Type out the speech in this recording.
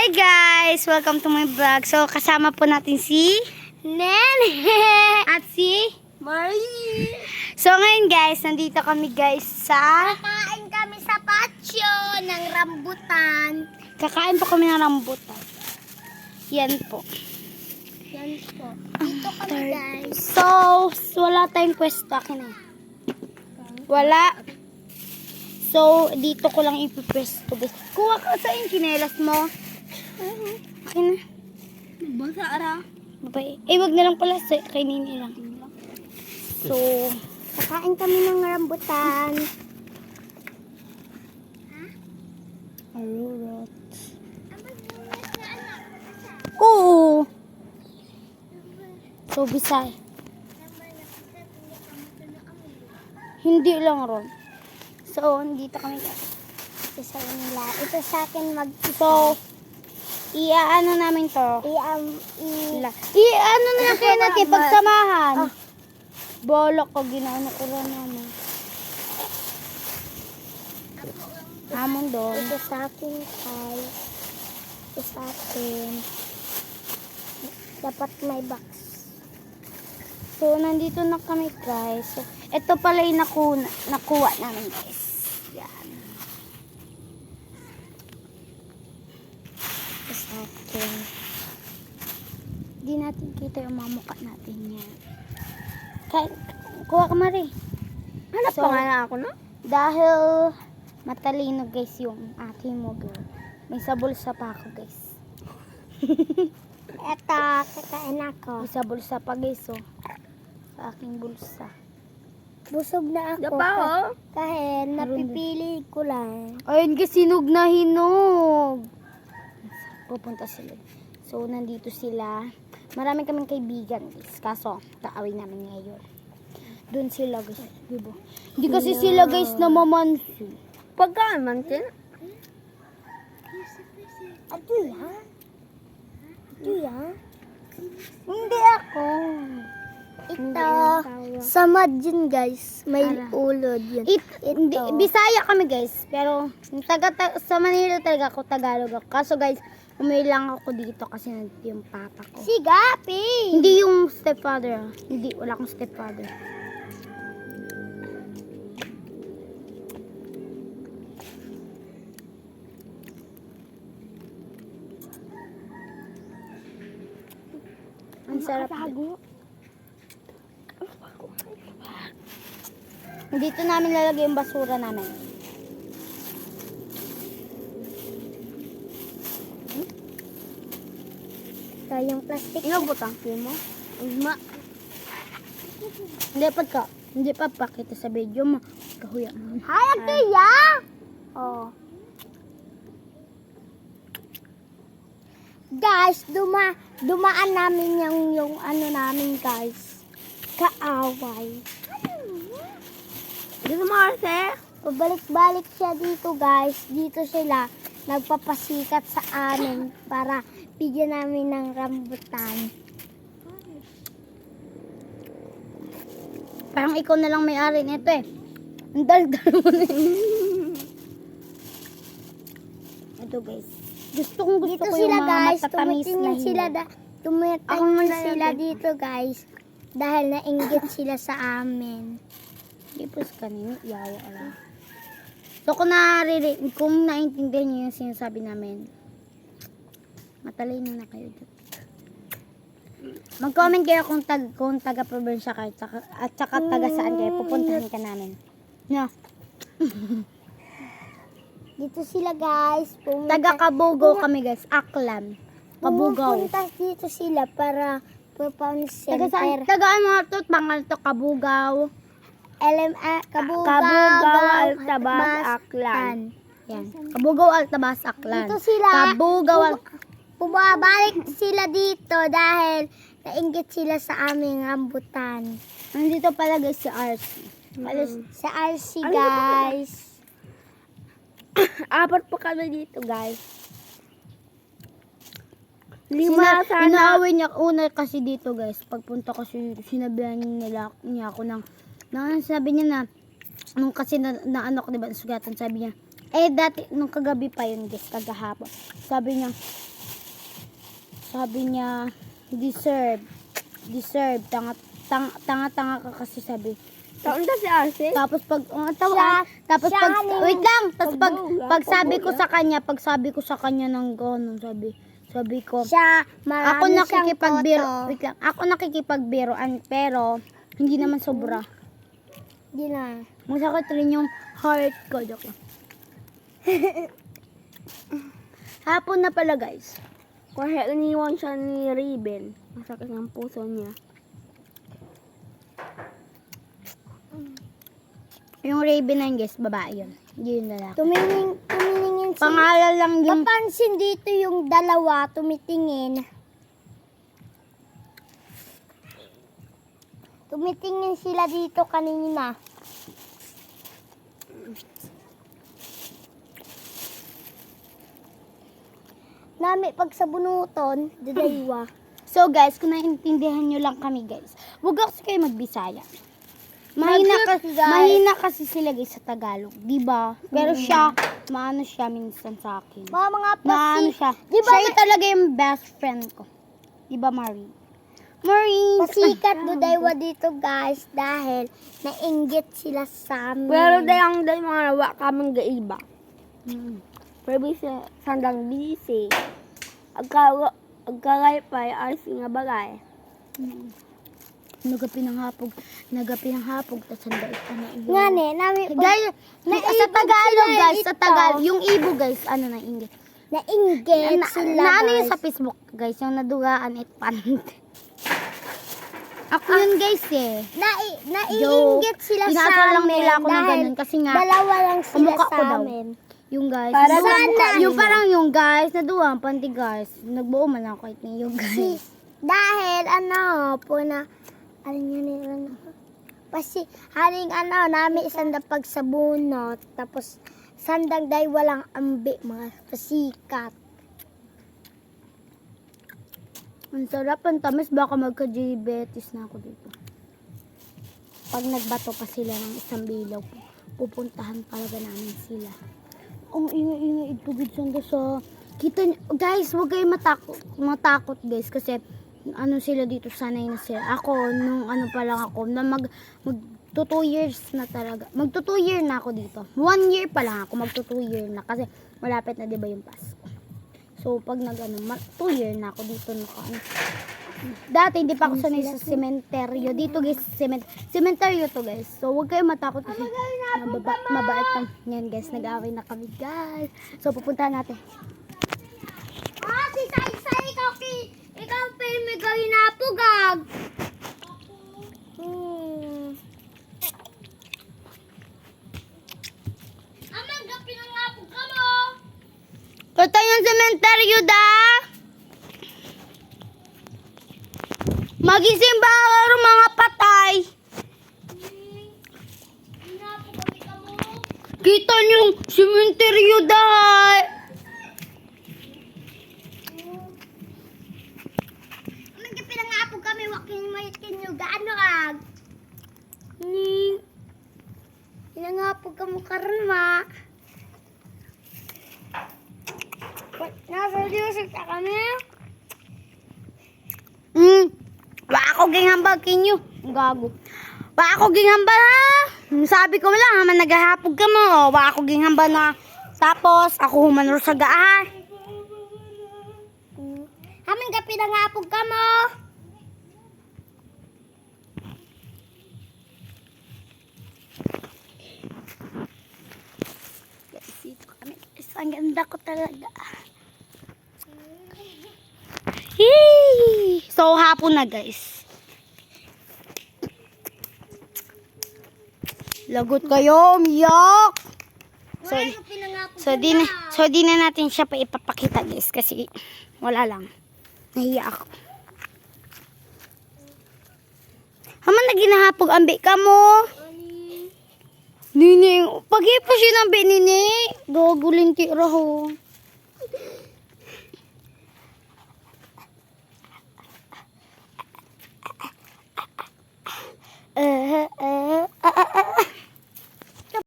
Hi guys! Welcome to my vlog. So, kasama po natin si Nene at si Marie! So, ngayon guys, nandito kami guys sa Kakain kami sa patio ng rambutan. kakain po kami ng rambutan. Yan po. Yan po. Dito kami guys. So, wala tayong pwesto. Akin na. Wala. So, dito ko lang ipipwesto guys. Kuha ka sa yung kinelas mo. Akin na. Basa ara. Babay. Wag na lang pala. Kay Nini lang. So, Kakain kami ng rambutan. arurot. Oo. So, Bisay. Hindi lang ron. So, dito kami guys. Ito sa nila. Ito sa akin So, iaano namin to? Iaano na lang kayo natin pagsamahan. Ah. Bolok ko, ginaano ko rin namin. Hamon doon. Ito sa akin guys. Ito sa akin. Dapat may box. So, nandito na kami guys. So, ito pala yung nakuha namin guys. Yan. Ito sa akin. Hindi natin kita yung mga mukha natin yan. Kuha ka Marie. Hanap So, pa nga na ako, no? Dahil matalino guys yung aking mo girl. May sa bulsa pa ako guys. Ito, kakain ako. May sa bulsa pa guys oh. Sa aking bulsa. Busog na ako. Dapa, oh. Kahit napipili ko lang. Ayun guys, hinog na hinog. Pupunta sila. So, nandito sila. Marami kaming kaibigan guys. Kaso, kaaway namin ngayon. Doon sila guys. Diba? Hindi kasi sila guys namamansi. Pagkaan man tin? Ito yan? Ito yan? Hindi ako. Ito, samad yun guys. May Ala. ulod yun. Hindi, Bisaya kami guys. Pero sa Manila talaga ako, Tagalog ako. Kaso guys, umuwi lang ako dito kasi nandito yung papa ko. Si Gapi! Hindi yung stepfather. Hindi, wala akong stepfather. Ang sarap. Dito namin lalagay yung basura namin. Ito yung plastic. Inabotang mo? Ma. Hindi pa Hindi pa pakita sa video mo. Kahuya mo. Hay, ito yan! Oh. Guys, dumaan namin yung ano namin guys. Kaaway. Dito mo kasi. Pabalik-balik siya dito guys. Dito sila nagpapasikat sa amin para bigyan namin ng rambutan. Parang ikaw na lang may-ari nito eh. Ang dal-dal mo na Ito guys. Gusto Dito ko sila yung mga guys, matatamis na tumitingin sila, hinog. tumitingin na sila yan. dito guys. Dahil nainggit sila sa amin. Ipos kanino, yawa ala. So kung naintindihan niyo yung sinasabi namin, matalino na kayo dito. Mag-comment kayo kung taga-probinsya kayo at saka taga saan kayo, pupuntahan ka namin. No. Dito sila guys. Taga Kabugaw kami guys, Aklan. Kabugaw. Pumunta dito sila para pupunta Taga saan? Taga ano nga to? Pangal to, Kabugaw. Kabugaw, Altabas, Aklan. Yan. Kabugaw, Altabas, Aklan. Dito sila. Kabugaw, Bumabalik sila dito dahil nainggit sila sa aming rambutan. Nandito pala guys si RC. Sa RC guys. Apat pa kami dito guys. Lima sana. Inaaway niya una kasi dito guys. Pagpunta kasi sinabihan niya ako ng sabi niya na nung kasi na ano ko diba sugatan, sabi niya dati nung kagabi pa yun guys, kagahapon. Sabi niya Sabi niya, deserve. Tanga ka kasi sabi. Taon na si Arce? Tapos pag Siya, wait lang, tapos pagbuga, pag sabi ko sa kanya ng gano'n, sabi ko, Siya, ako marami nakikipagbiro, siyang wait lang, ako nakikipagbiroan pero hindi naman sobra. Di na. Masakit rin yung heart ko, joke lang. Hapon na pala, guys. Kasi iniwan siya ni Raven. Masakit ng puso niya. Yung Raven na yun, guys, babae yun. Hindi yun lalaki. Tumitingin sila. Pangalan lang yung... Papansin dito yung dalawa, tumitingin. Tumitingin sila dito kanina. Nami pag sa bunuton, dadaywa. So, guys, kung naiintindihan nyo lang kami, guys, huwag kasi kayo magbisaya. Mahina kasi sila, guys, sa Tagalog. Diba? Pero siya, maano siya minsan sa akin. Mga Maano siya. Diba, Siya yung talaga yung best friend ko. Diba, Marie? Marie! pasikat do daywa dito guys dahil nainggit sila sa amin. Pero dayang mga nawa kamang gaiba. Mm. Pero bisa sandang busy. Agkagay pa ay nga bagay. Nagapinanghapog, tas sandait pa na iyo. Nga ne, nami Guys, sa Tagalog, guys, sa Tagalog, yung ibo, guys, ano na, inggit. nainggit sila Ano yun guys. sa Facebook, guys, yung nadugaan at panit. Ako yun, guys, eh. Naiinggit sila sa Pinasal lang amin nila ako ng dahil ganun kasi nga, dalawa lang sila kamukha sa ko daw. amin. yung guys, Para yung, sana. yung parang yung guys, nadugaan, panti guys, nagbuo man ako kahit na yung guys. Dahil po na ano nila kasi haring nami isang pag sa bunot tapos sandang day walang ambi mga pasikat. Ang sarap, ang tamis, baka magka-diabetes na ako dito. Pag nagbato pa sila ng isang bilaw, pupuntahan talaga namin sila. Ang ingay-ingay itugid sanda sa... Kita niyo, guys, huwag kayo matakot guys, kasi ano sila dito, sanay na sila. Ako, nung ano pa lang ako, na mag 2 years na talaga. Mag 2 year na ako dito. 1 year pa lang ako, mag 2 year na. Kasi malapit na, diba, yung Pasko. So, pag 2 year na ako dito, dati hindi pa ako sanay sa sementeryo. Dito guys, sementeryo to guys. So, huwag kayo matakot kasi mabait lang. Yan guys, nag-away na kami guys. So, pupuntahan natin. Si Sai, ikaw pa yung may gawin na po, gag. Amang gapi ng apog ka mo. Kata yung sementeryo da! Magising ba ang mga patay? Inapog kami ka mo. Kita niyo yung sementeryo da! Amang gapi ng apog kami, waking mayitin nyo. Gaano, gag? Ni. Inangapog ka mo karon ma. Nasa Diyos ka kami. Wa ako gingambag kinyo. Gago. Wa ako gingambag ha. Sabi ko lang, man naghahapog ka mo. Wa ako gingambag na. Tapos, ako humanor sa gaa. Amang gapi ng apog ka mo. Dito kami. Ang ganda ko talaga. Yay! So, hapon na guys. Lagot kayo, umiyak! So, di na natin siya pa ipapakita guys kasi wala lang. Nahiya ako. Haman na ginahapog ambi ka mo. Nini, pag-ipo siya ng binini. Gagulin raho.